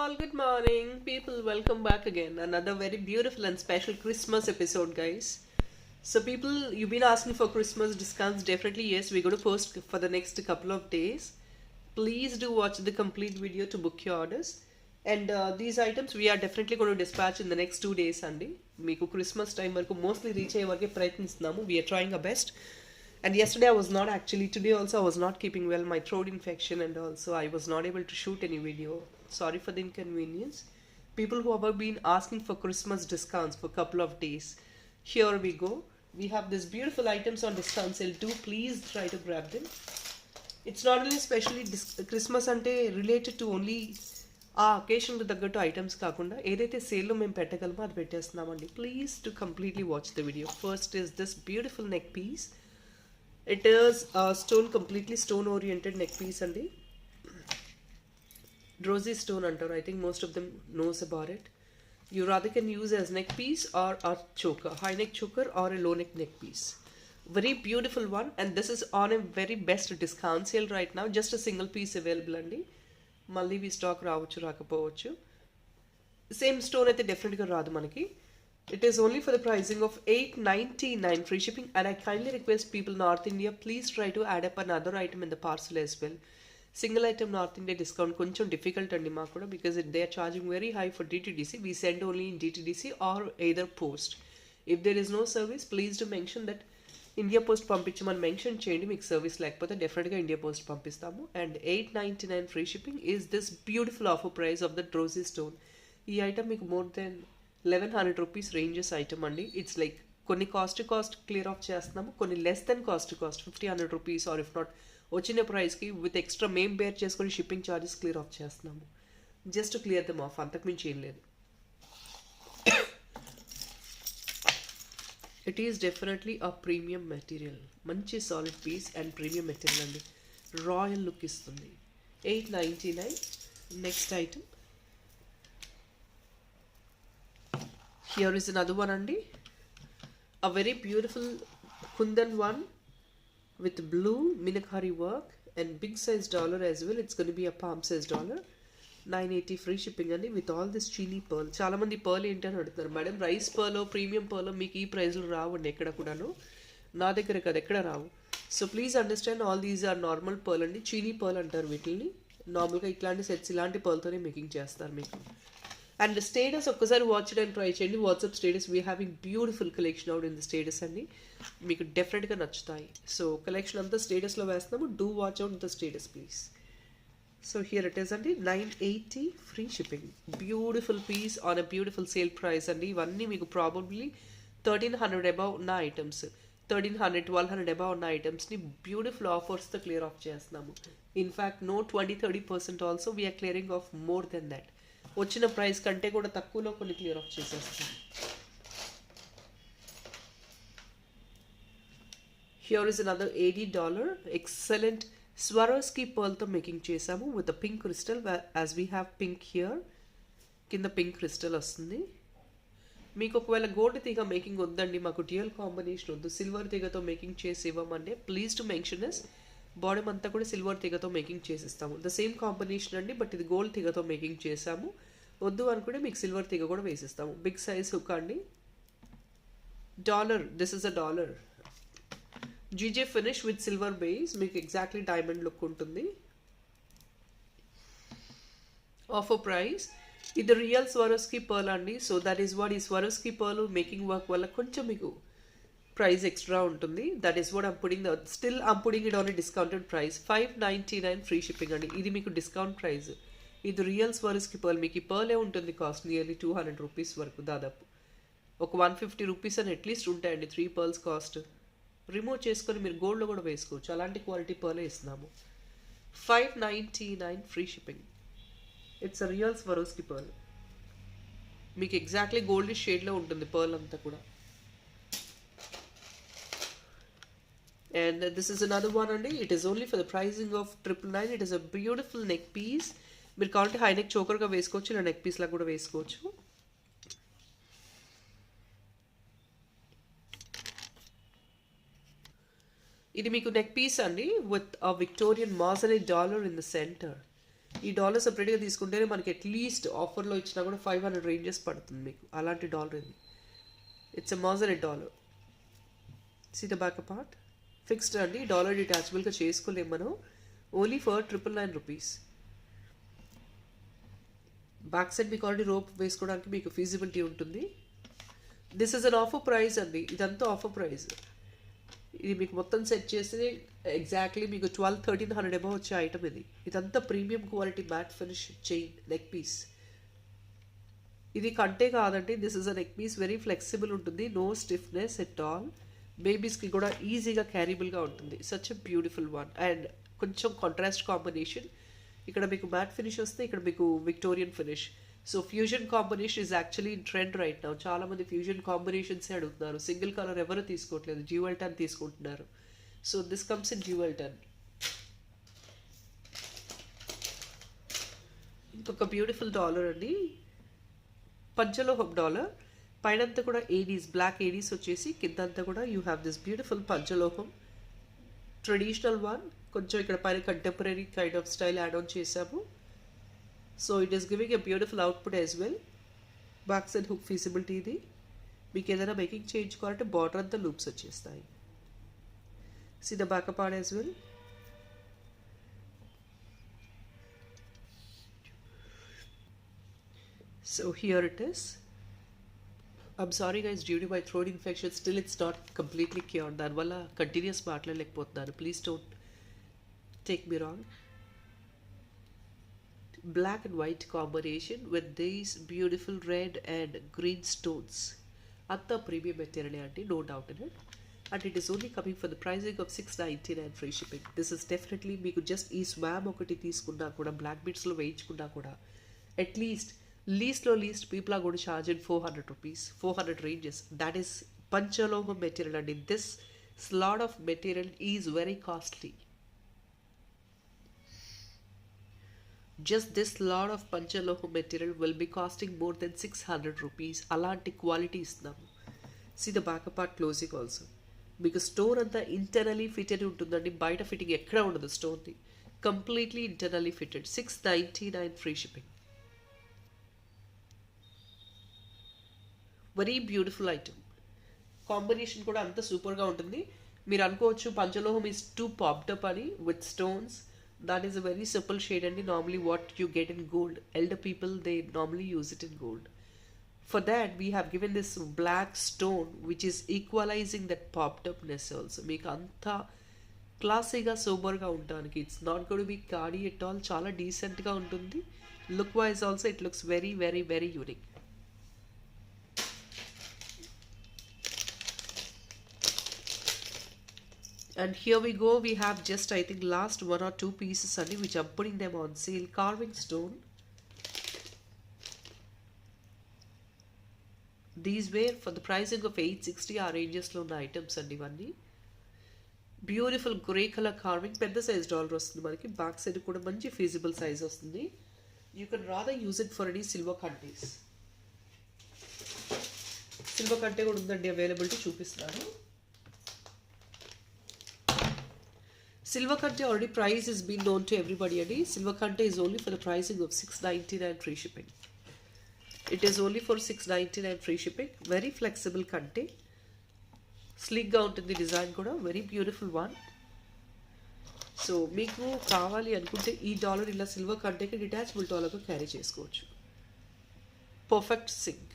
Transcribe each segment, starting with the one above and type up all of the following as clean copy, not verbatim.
all, good morning, people. Welcome back again. Another very beautiful and special Christmas episode, guys. So, people, you've been asking for Christmas discounts. Definitely, yes, we're going to post for the next couple of days. Please do watch the complete video to book your orders. And these items we are definitely going to dispatch in the next 2 days, Andy. మీకు Christmas time వరకు mostly reach అయ్యే వరకే ప్రయత్నిస్తున్నాము. We are trying our best. And yesterday I was not actually, today also I was not keeping well, my throat infection, and also I was not able to shoot any video. Sorry for the inconvenience. People who have been asking for Christmas discounts for a couple of days, here we go. We have these beautiful items on discount sale. Do please try to grab them. It's not only especially Christmas ante related to only ఆ అకేషన్కి తగ్గట్టు items కాకుండా ఏదైతే సేల్లో మేము పెట్టగలమో అది పెట్టేస్తున్నామండి. Please to completely watch the video. First is this beautiful neck piece. It is a stone, completely stone oriented neck piece andi. Rosy stone antaru. I think most of them knows about it. You rather can use as neck piece or a choker, high neck choker or a low neck piece. Very beautiful one, and this is on a very best discount sale right now. Just a single piece available andi. Malli we stock రావచ్చు రాకపోవచ్చు. Same stone అయితే డెఫినెట్గా రాదు మనకి. It is only for the pricing of $8.99 free shipping, and I kindly request people North India, please try to add up another item in the parcel as well. Single item North India discount koncham difficult andi maaku kuda, because they are charging very high for DTDC. We send only in DTDC or either post. If there is no service, please do mention that India Post పంపించమని mention చేయండి. మీకు service లేకపోతే డెఫినెట్గా India post పంపిస్తాము. And $8.99 free shipping is this beautiful offer price of the druzy stone. ఈ item మీకు more than 1100 rupees ranges item అండి. It's like కొన్ని కాస్ట్ క్లియర్ ఆఫ్ చేస్తున్నాము, కొన్ని less than cost 50-100 rupees or if not వచ్చిన ప్రైస్కి with extra మేము bear చేసుకొని షిప్పింగ్ ఛార్జెస్ క్లియర్ ఆఫ్ చేస్తున్నాము. జస్ట్ క్లియర్ దెమ్ ఆఫ్, అంతకుమించి ఏం లేదు. It is definitely a premium material. మంచి solid piece and premium material అండి. రాయల్ లుక్ ఇస్తుంది. $8.99. Next item. Here is another one andi. A very beautiful kundan one with blue minakari work and big size dollar as well. It's going to be a palm size dollar. $980 free shipping andi with all this chini pearl. Chaala mandi pearl enti ani adugutunnaru. Madam, rice pearl premium pearl meeku ee price lo raavandi ekkada kudanu. Na daggara kada ekkada raavu. So please understand, all these are normal pearl andi. Chini pearl antaru వీటిని. Normal గా ఇట్లాంటి sets ఇలాంటి pearl తోనే making చేస్తారు మీకు. And status ఒక్కసారి watch చేయడానికి try చేయండి. WhatsApp status we having beautiful collection out in the status అండి. మీకు డెఫినెట్గా నచ్చుతాయి. సో కలెక్షన్ అంతా స్టేటస్లో వేస్తున్నాము. Do watch out the status please. So here it is అండి. $980 free shipping. Beautiful piece on a beautiful sale price అండి. ఇవన్నీ మీకు ప్రాబబ్లీ 1300 అబౌవ్ ఉన్న ఐటమ్స్, 1300-1200 అబౌవ్ ఉన్న ఐటమ్స్ని బ్యూటిఫుల్ ఆఫర్స్తో క్లియర్ ఆఫ్ చేస్తున్నాము. In fact no 20-30% also we're clearing off more than that. వచ్చిన ప్రైస్ కంటే కూడా తక్కువలో కొన్ని క్లియర్ ఆఫ్ చేసేస్తాం. Here is another $80 excellent Swarovski పర్ల్తో మేకింగ్ చేసాము with pink crystal. As we have pink here, కింద పింక్ క్రిస్టల్ వస్తుంది. మీకు ఒకవేళ గోల్డ్ తీగ మేకింగ్ వద్దండి, మాకు డ్యూయల్ కాంబినేషన్ వద్దు, సిల్వర్ తీగతో మేకింగ్ చేసి ఇవ్వమంటే please to mention us. Body అంతా కూడా సిల్వర్ తీగతో మేకింగ్ చేసిస్తాము. ద సేమ్ కాంబినేషన్ అండి, బట్ ఇది గోల్డ్ తీగతో మేకింగ్ చేసాము. వద్దు అనుకుంటే మీకు సిల్వర్ తీగ కూడా వేసిస్తాము. బిగ్ సైజ్ హుక్ అండి. Dollar, this is a dollar. GJ finish with silver base. మీకు ఎగ్జాక్ట్లీ డైమండ్ లుక్ ఉంటుంది. Offer price. ఇది రియల్ స్వరోస్కీ పర్ల్ అండి. సో దట్ ఈస్ వాట్ ఈ స్వరోస్కీ పర్ల్ మేకింగ్ వర్క్ వల్ల కొంచెం మీకు ప్రైస్ ఎక్స్ట్రా ఉంటుంది. That is what I'm putting it on a discounted price. $599 free shipping అండి. ఇది మీకు డిస్కౌంట్ ప్రైస్. ఇది రియల్ స్వరోస్కీ పర్ల్. మీకు ఈ పర్లే ఉంటుంది కాస్ట్ నియర్లీ 200 రూపీస్ వరకు. దాదాపు ఒక 150 రూపీస్ అని అట్లీస్ట్ ఉంటాయండి 3 పర్ల్స్ కాస్ట్. రిమూవ్ చేసుకొని మీరు గోల్డ్లో కూడా వేసుకోవచ్చు. అలాంటి క్వాలిటీ పర్లే ఇస్తున్నాము. $599 free shipping. It's a real Swarovski pearl. మీకు ఎగ్జాక్ట్లీ గోల్డ్ షేడ్లో ఉంటుంది పర్ల్ అంతా కూడా. And this is another one andi. It is only for the pricing of $999. It is a beautiful neck piece. మీరు కావాలంటే హై నెక్ చోకర్గా వేసుకోవచ్చు, ఇలా neck పీస్లా కూడా వేసుకోవచ్చు. ఇది మీకు నెక్ పీస్ అండి విత్ అ విక్టోరియన్ మాజరీ డాలర్ ఇన్ ద సెంటర్. ఈ డాలర్ సపరేట్గా తీసుకుంటేనే మనకి అట్లీస్ట్ ఆఫర్లో ఇచ్చినా కూడా 500 రేంజెస్ పడుతుంది మీకు. అలాంటి డాలర్ ఇది. ఇట్స్ ఎ మాజరెట్ dollar. See the back part. Fixed అండి, డాలర్ డిటాచబుల్గా చేసుకోలేము మనం. Only for 999 rupees. Back side మీకు ఆల్రెడీ రోప్ వేసుకోవడానికి మీకు ఫీజిబిలిటీ ఉంటుంది. This is an offer price అండి, ఇదంతా ఆఫర్ ప్రైస్. ఇది మీకు మొత్తం సెట్ చేస్తే ఎగ్జాక్ట్లీ మీకు 1200-1300 అబౌవ్ వచ్చే ఐటమ్ ఇది. ఇదంతా premium quality matte finish chain neck piece. ఇది కంటే కాదండి, this is a neck piece. Very flexible ఉంటుంది, నో స్టిఫ్నెస్ ఎట్ ఆల్. బేబీస్కి కూడా ఈజీగా క్యారీబుల్గా ఉంటుంది. Such a beautiful one. And కొంచెం కాంట్రాస్ట్ కాంబినేషన్. ఇక్కడ మీకు మ్యాట్ ఫినిష్ వస్తే, ఇక్కడ మీకు Victorian finish. So fusion combination is actually in trend right now. చాలా మంది ఫ్యూజన్ కాంబినేషన్సే అడుగుతున్నారు. సింగిల్ కలర్ ఎవరు తీసుకోవట్లేదు, డ్యూయల్ టన్ తీసుకుంటున్నారు. So this comes in dual tone. ఇంకొక బ్యూటిఫుల్ డాలర్ అండి, పంచలోహం డాలర్. పైనంతా కూడా ఏడీస్, బ్లాక్ ఏడీస్ వచ్చేసి, కిందంతా కూడా యూ హ్యావ్ దిస్ బ్యూటిఫుల్ పంచలోహం ట్రెడిషనల్ వన్. కొంచెం ఇక్కడ పైన contemporary kind of style add on చేసాము. So it is giving a beautiful output as well. Back side hook feasibility ఇది. మీకు ఏదైనా మేకింగ్ చేయించుకోవాలంటే బార్డర్ అంతా లూప్స్ వచ్చేస్తాయి. See the back part as well. So here it is. I'm sorry guys, due to my throat infection still it's not completely cured. దానివల్ల continues మాట్లాడలేకపోతున్నాను. Please don't take me wrong. Black and white combination with these beautiful red and green stones. Atta premium material anti, no doubt in it. And it is only coming for the pricing of $699 free shipping. This is definitely meeku just ee swam okati teeskunna kuda, black beads lo veinchukunna kuda, at least people are going to charge in 400 rupees, 400 ranges. That is panchaloham material, and this slot of material is very costly. Just this lot of panchaloham material will be costing more than 600 rupees. Alanti quality istunnamu. See the back part closing also. Because stone anta internally fitted untundandi, baita fitting ekkada undadu stone di. Completely internally fitted. $699 free shipping. Very beautiful item. Combination kuda anta super ga untundi. Meer anukochu panchaloham is too popped up ani with stones. That is a very simple shade, and normally what you get in gold. Elder people, they normally use it in gold. For that, we have given this black stone, which is equalizing that popped upness also. Make anta classy ga sober ga untaniki. It's not going to be gaudy at all. Chala decent ga untundi. Look wise also, it looks very, very, very unique. And here we go, we have just I think last 1 or 2 pieces only, which I'm putting them on sale. Carving stone. These were for the pricing of 860 our ranges lo ఉన్న items అండి ఇవన్నీ. Beautiful grey colour carving, పెద్ద size dollar వస్తుంది మనకి. Back side కూడా మంచి feasible size వస్తుంది. You can rather use it for any silver కంటేస్. సిల్వర్ కంటే కూడా ఉందండి అవైలబిలిటీ, చూపిస్తున్నాను. Silver Kante already price has been known to everybody. Silver Kante is only for the pricing of $699 free shipping. It is only for $699 free shipping. Very flexible Kante. Sleek ga untundi design kuda. Very beautiful one. So meeku kavali anukunte ee dollar illa silver Kante ki detachable dollar ga carry chesukochu. Perfect sync.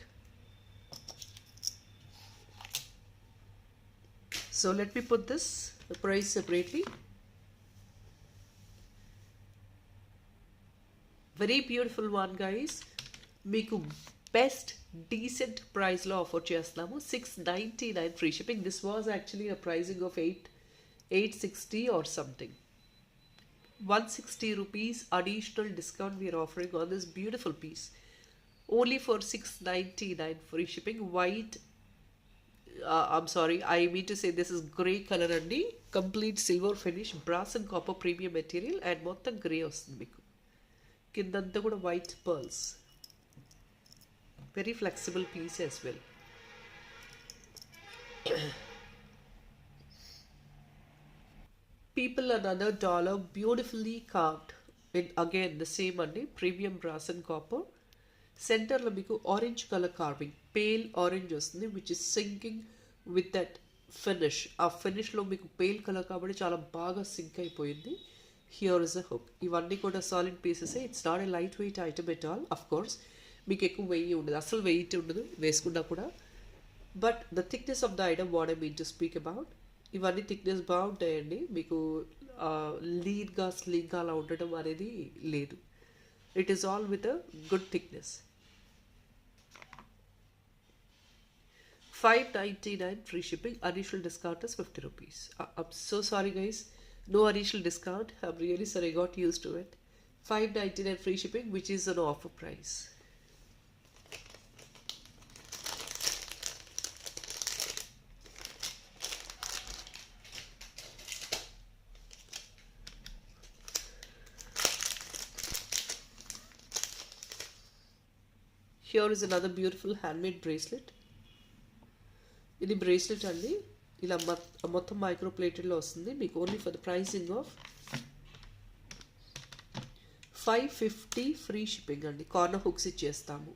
So let me put this the price separately. Very beautiful one guys. Meeku best decent price lo offer chestunnamo. $699 free shipping. This was actually a pricing of 860 or something. 160 rupees additional discount we are offering on this beautiful piece. Only for $699 free shipping. White, I'm sorry, I mean to say this is grey color andi. Complete silver finish, brass and copper premium material, and mottham grey vastundi meeku. కిందంతా కూడా white pearls. Very flexible piece as well. People another dollar, beautifully carved. Again the same అండి, premium brass and copper. సెంటర్లో మీకు orange colour carving, pale orange వస్తుంది which is syncing with that finish. ఆ ఫినిష్లో మీకు pale colour కాబట్టి చాలా బాగా సింక్ అయిపోయింది. Here is a hook. ఇవన్నీ కూడా solid pieces. It's not a light weight item at all. Of course మీకు ఎక్కువ వెయ్యి ఉండదు, అసలు వెయిట్ ఉండదు వేసుకున్నా కూడా. But the thickness of the item what I mean to speak about, ఇవన్నీ థిక్నెస్ బాగుంటాయండి. మీకు లీన్గా స్లింగ్గా అలా ఉండటం అనేది లేదు. It is all with a good thickness. 599 free shipping. Additional discount is 50 rupees. I'm so sorry guys, no additional discount. I'm really sorry, I got used to it. 599 free shipping, which is an offer price. Here is another beautiful handmade bracelet. ఇది bracelet అండి, ఇలా మొత్తం micro ప్లేటెడ్లో వస్తుంది మీకు. Only for the pricing of 550 free shipping అండి. Corner hooks ఇచ్చేస్తాము.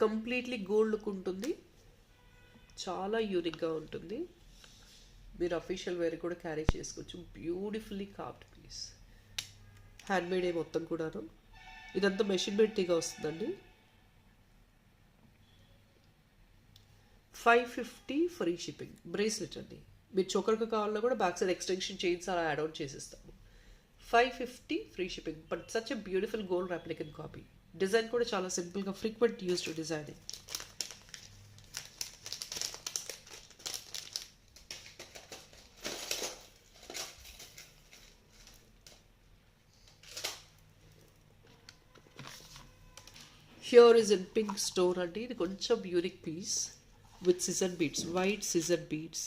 Completely gold look ఉంటుంది, చాలా యూనిక్గా ఉంటుంది. మీరు అఫీషియల్ వేర్ కూడా క్యారీ చేసుకోవచ్చు. బ్యూటిఫుల్లీ కార్వ్డ్ పీస్, హ్యాండ్మేడే మొత్తం కూడాను. ఇదంతా మెషిన్ మేడ్ తీగా వస్తుందండి. 550 ఫ్రీ షిప్పింగ్. బ్రేస్లెట్ అండి, మీరు చోకర్గా కావాలన్నా కూడా బ్యాక్ సైడ్ ఎక్స్టెన్షన్ చైన్స్ అలా యాడ్ అవుట్ చేసేస్తాము. 550 free shipping. But such a beautiful gold replicant copy. Design కూడా చాలా సింపుల్గా, frequent used designing. Here is in pink stone అండి. ఇది కొంచెం unique piece with scissor beads, white scissor beads,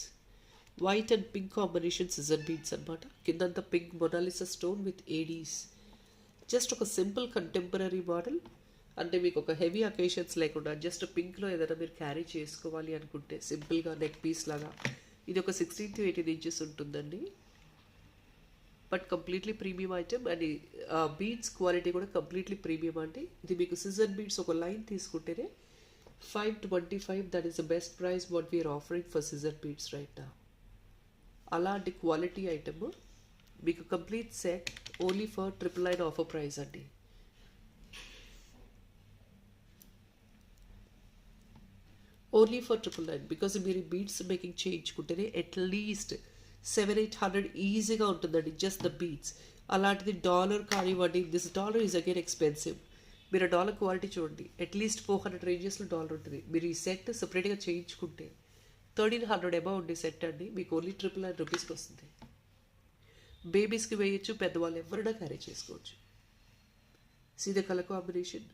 white and pink combination scissor beads అనమాట. కిందంతా pink Mona Lisa stone with ADs. Just ఒక simple contemporary model. అంటే మీకు ఒక heavy occasions లేకుండా జస్ట్ పింక్లో ఏదైనా మీరు క్యారీ చేసుకోవాలి అనుకుంటే సింపుల్గా నెక్ పీస్ లాగా. ఇది ఒక 16 to 18 ఇంచెస్ ఉంటుందండి. But completely premium item. And beads quality కూడా కంప్లీట్లీ ప్రీమియం అండి. ఇది మీకు సిజర్ బీడ్స్ ఒక లైన్ తీసుకుంటేనే 525. That is the best price what we are offering for scissor beads right now. అలాంటి క్వాలిటీ ఐటమ్ మీకు complete set only for 999 offer price అండి. Only for 999 because మీరు బీడ్స్ మేకింగ్ చేయించుకుంటేనే అట్లీస్ట్ 700-800 ఈజీగా ఉంటుందండి జస్ట్ ద బీడ్స్. అలాంటిది dollar కానివ్వండి, this dollar is again expensive. మీరు ఆ డాలర్ క్వాలిటీ చూడండి, అట్లీస్ట్ 400 రేంజెస్లో డాలర్ ఉంటుంది. మీరు ఈ సెట్ సపరేట్గా చేయించుకుంటే 1300 అబౌవ్ ఉండే సెట్ అండి మీకు ఓన్లీ 999 రూపీస్కి వస్తుంది. బేబీస్కి వేయచ్చు, పెద్దవాళ్ళు ఎవరైనా క్యారీ చేసుకోవచ్చు. See the colour combination,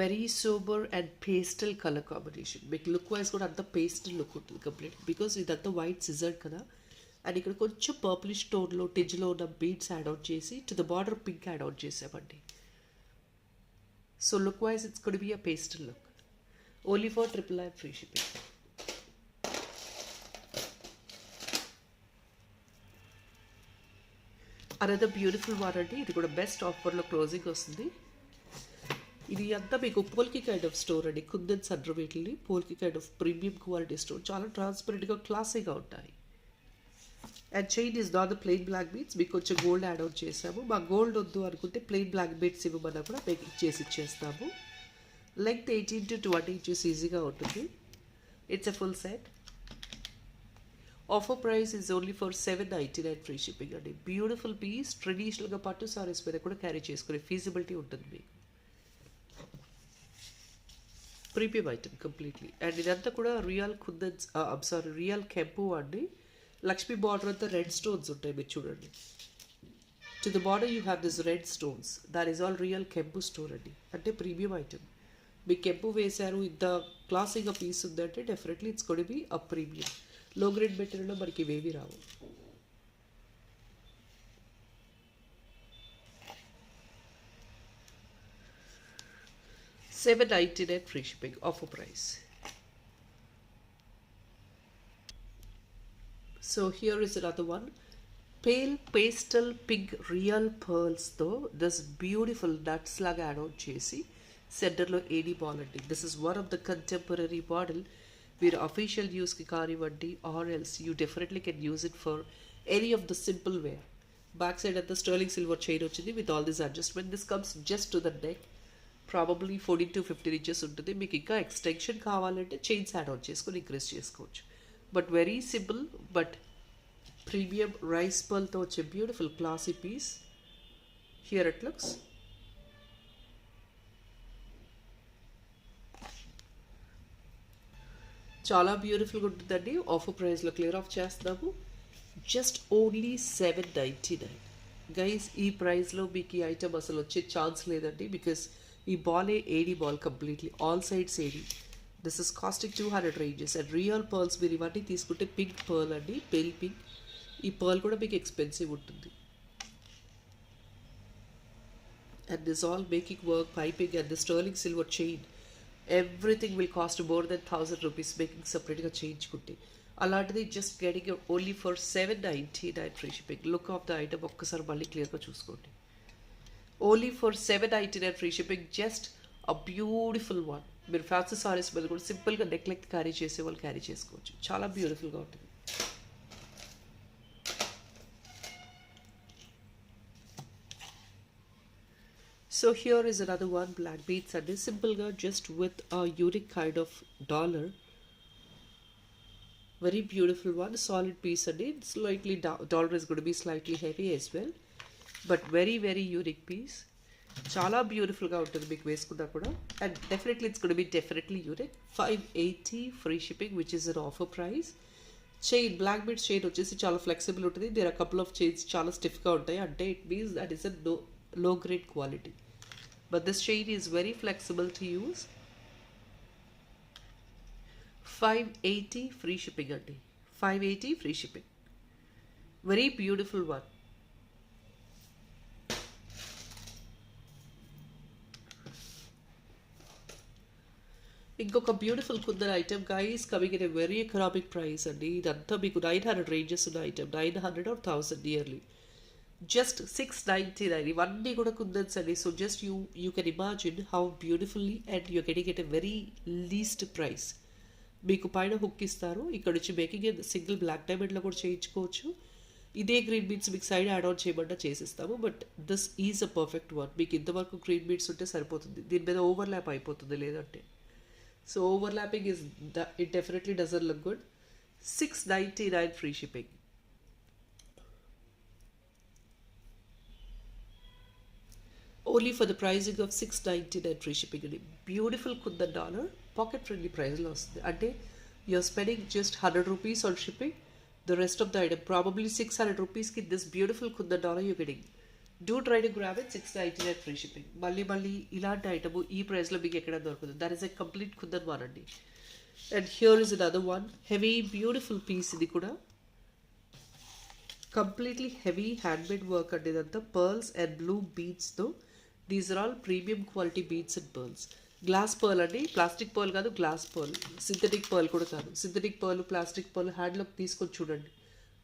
very super and pastel colour combination. మీకు లుక్ వైజ్ కూడా అంత పేస్టల్ లుక్ ఉంటుంది కంప్లీట్, బికాస్ ఇదంతా వైట్ సిజర్డ్ కదా. అండ్ ఇక్కడ కొంచెం పర్పులిష్ టోన్లో టిజ్లో ఉన్న బీడ్స్ యాడ్ అవుట్ చేసి to the border pink add out చేసామండి. So look wise it's could be a pastel look. Only for 999 free shipping. Another beautiful one అండి. ఇది కూడా బెస్ట్ ఆఫర్లో క్లోజింగ్ వస్తుంది. ఇది అంతా మీకు పోల్కి కైండ్ ఆఫ్ స్టోర్ అండి. కుందన్ సన్రవేట్లని polki kind of premium quality store. చాలా ట్రాన్స్పరెంట్గా క్లాసీగా ఉంటాయి. And chain is not the plain black beads. మీకు కొంచెం గోల్డ్ యాడ్ అవుట్ చేసాము. మా గోల్డ్ వద్దు అనుకుంటే ప్లెయిన్ బ్లాక్ బీడ్స్ ఇవ్వమన్నా కూడా మేకింగ్ చేసి ఇచ్చేస్తాము. లెంగ్త్ 18 to 20 ఇంచెస్ ఈజీగా ఉంటుంది. It's a full set. Offer price is only for 799 free shipping అండి. Beautiful piece. ట్రెడిషనల్గా పట్టు సారీస్ మీద కూడా క్యారీ చేసుకునే ఫీజిబిలిటీ ఉంటుంది మీకు. Premium item completely. అండ్ ఇదంతా కూడా రియల్ కుందన్స్, రియల్ కెంపు అండి. లక్ష్మీ బార్డర్ అంతా రెడ్ స్టోన్స్ ఉంటాయి మీరు చూడండి. To the border you have this red stones. That is all real కెంపు స్టోన్ అండి. అంటే ప్రీమియం ఐటమ్. మీకు కెంపు వేశారు, ఇంత క్లాసీగా పీస్ ఉందంటే definitely it's got be a premium. Low grade మెటీరియల్లో మనకి ఇవేవి రావు. $799 free shipping offer price. So here is another one, pale pastel pink real పర్ల్స్తో దిస్ బ్యూటిఫుల్ నట్స్ లాగా యాడ్ అవుట్ చేసి సెంటర్లో ఏడీ బాల్ అండి. This is one of the contemporary model. మీరు అఫీషియల్ యూస్కి కానివ్వండి, or else you definitely can use it for any of the simple wear. Back side అంతా sterling silver chain వచ్చింది with all this adjustment. This comes just to the neck. Probably 14 to 15 inches ఉంటుంది. మీకు ఇంకా extension కావాలంటే chains add on చేసుకొని increase చేసుకోవచ్చు. But very simple but premium rice పర్ల్తో వచ్చే beautiful classy piece. Here it looks. చాలా బ్యూటిఫుల్గా ఉంటుందండి. ఆఫర్ ప్రైస్లో క్లియర్ ఆఫ్ చేస్తున్నాము. Just only 799 guys. ఈ ప్రైస్లో మీకు ఈ ఐటమ్ అసలు వచ్చే ఛాన్స్ లేదండి. బికాస్ ఈ బాలే AD ball completely all sides AD. This is costing 200 ranges. And real pearls మీరు ఇవన్నీ తీసుకుంటే పింక్ పర్ల్ అండి, పెల్ పింక్. ఈ పర్ల్ కూడా మీకు ఎక్స్పెన్సివ్ ఉంటుంది. And this all making work, piping and the sterling silver chain, everything will cost more than 1000 rupees making సపరేట్గా చేయించుకుంటే. అలాంటిది just getting only for 799 free shipping. Look of the item ఒక్కసారి మళ్ళీ క్లియర్గా చూసుకోండి. Only for 799 free shipping. Just a beautiful one. మీరు fancy saris మీద కూడా సింపుల్గా నెక్ క్యారీ చేసే వాళ్ళు క్యారీ చేసుకోవచ్చు. చాలా బ్యూటిఫుల్గా ఉంటుంది. So here is another one, black beads and simple ga just with a unique kind of dollar. Very beautiful one, solid piece and it slightly dollar is going to be slightly heavy as well, but very unique piece. Chala beautiful ga untundi meeku veskunna kuda, and definitely it's going to be definitely unique. 580 free shipping, which is an offer price. Chain, black beads chain వచ్చేసి చాలా flexible ఉంటుంది. there are a couple of chains చాలా stiff గా ఉంటాయి, అంటే it means that is a low grade quality. But this chain is very flexible to use. 580 free shipping andi. 580 free shipping. Very beautiful one. ఇంకొక beautiful kundan item guys, coming in a very economic price అండి. ఇదంతా మీకు 900 ranges ఉన్న item, 900 or 1000 nearly. Just 699. ఇవన్నీ కూడా కుందన్స్ అండి. So just you can imagine how beautifully and you getting at a very least price. మీకు పైన హుక్ ఇస్తారు, ఇక్కడ నుంచి మేకింగ్ సింగిల్ బ్లాక్ డైమండ్లో కూడా చేయించుకోవచ్చు. ఇదే గ్రీన్ బీడ్స్ మీకు సైడ్ యాడ్ ఆన్ చేయమంటే చేసిస్తాము. But this is a perfect one. మీకు ఇంతవరకు గ్రీన్ బీడ్స్ ఉంటే సరిపోతుంది. దీని మీద ఓవర్లాప్ అయిపోతుంది లేదంటే. So overlapping is it definitely doesn't look good. 699 free shipping. Only for the pricing of 699 free shipping అండి. Beautiful kundan dollar pocket friendly ప్రైస్లో వస్తుంది. అంటే you're spending just 100 rupees on shipping. The rest of the item probably 600 రూపీస్కి this beautiful kundan dollar you getting. Do try to grab it. 699 free shipping. మళ్ళీ ఇలాంటి item ఈ ప్రైస్లో మీకు ఎక్కడ దొరుకుతుంది. That is a complete kundan one అండి. And here is another one heavy beautiful piece. ఇది కూడా కంప్లీట్లీ హెవీ హ్యాండ్మేడ్ వర్క్ అండి. ఇదంతా పర్ల్స్ అండ్ బ్లూ బీడ్స్తో. These are all premium quality beads and pearls. Glass pearl అండి, ప్లాస్టిక్ పర్ల్ కాదు, glass pearl. Synthetic pearl కూడా కాదు. Synthetic pearl, plastic pearl హ్యాండ్లోకి తీసుకొని చూడండి.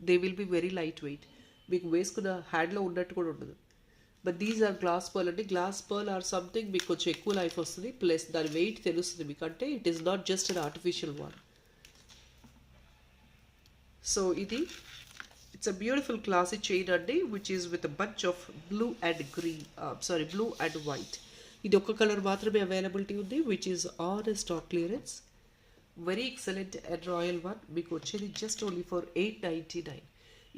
They will be very light weight. మీకు వేసుకున్న హ్యాండ్లో ఉన్నట్టు కూడా ఉండదు. But these are glass pearl అండి. గ్లాస్ పర్ల్ ఆర్ సంథింగ్ మీకు కొంచెం ఎక్కువ లైఫ్ వస్తుంది, ప్లస్ దాని వెయిట్ తెలుస్తుంది మీకు. అంటే it is not just an artificial one. So ఇది it's a beautiful classy chain అండి, which is with a bunch of blue and green, blue and white. ఇది ఒక్క కలర్ మాత్రమే అవైలబిలిటీ ఉంది, which is on stock clearance. Very excellent and royal one. మీకు వచ్చేది just only for 899.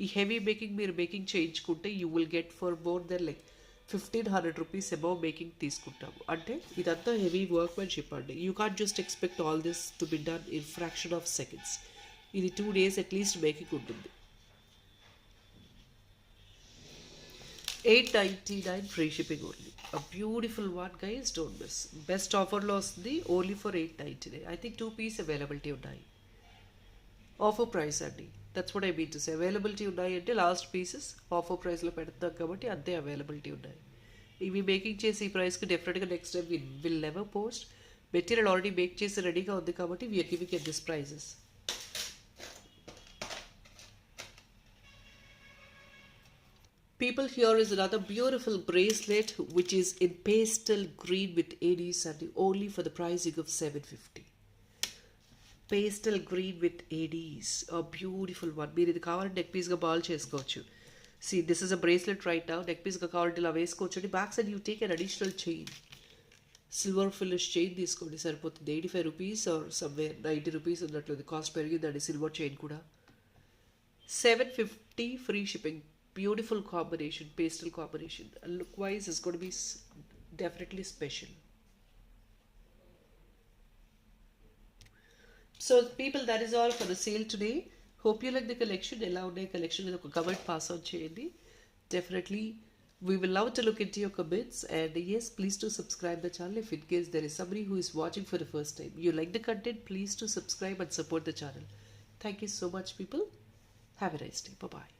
ఈ heavy making మీరు making చేయించుకుంటే you will get for more than like 1500 rupees above making తీసుకుంటాము. అంటే ఇదంతా హెవీ వర్క్మెన్షిప్ అండి. You can't just expect all this to be done in fraction of seconds. ఇది 2 days at least making ఉంటుంది. 899 free shipping only. A beautiful one guy's, don't miss. Best ఆఫర్లో వస్తుంది only for 899. I think 2 pieces availability ఉన్నాయి. Offer price అండి. That's what I mean to say. Availability ఉన్నాయి అంటే last pieces offer ప్రైస్లో పెడతాం కాబట్టి అంతే అవైలబిలిటీ ఉన్నాయి. ఇవి మేకింగ్ చేసి ఈ ప్రైస్కి డెఫినెట్గా next time will never post. Material already make చేసి రెడీగా ఉంది కాబట్టి we are giving at this prices. People, here is another beautiful bracelet which is in pastel green with ADs and only for the pricing of 750. Pastel green with ADs, a beautiful one. మీరు ఇది కావాలంటే neck పీస్గా బాల్ చేసుకోవచ్చు. See, this is a bracelet right now. Neck పీస్గా కావాలంటే ఇలా వేసుకోవచ్చు. Back side you take an additional chain, silver finish chain తీసుకోండి సరిపోతుంది. 85 రూపీస్ ఆర్ సమ్వేర్ 90 రూపీస్ ఉన్నట్లు కాస్ట్ పెరిగిందండి సిల్వర్ చైన్ కూడా. 750 free shipping. Beautiful combination, pastel combination. Look wise is going to be definitely special. So people, that is all for the sale today. Hope you like the collection. Allow the collection with a comment pass on cheyandi. Definitely we will love to look into your comments, and yes, please do subscribe the channel if in case there is somebody who is watching for the first time. You like the content, please do subscribe and support the channel. Thank you so much people. Have a nice day. Bye bye.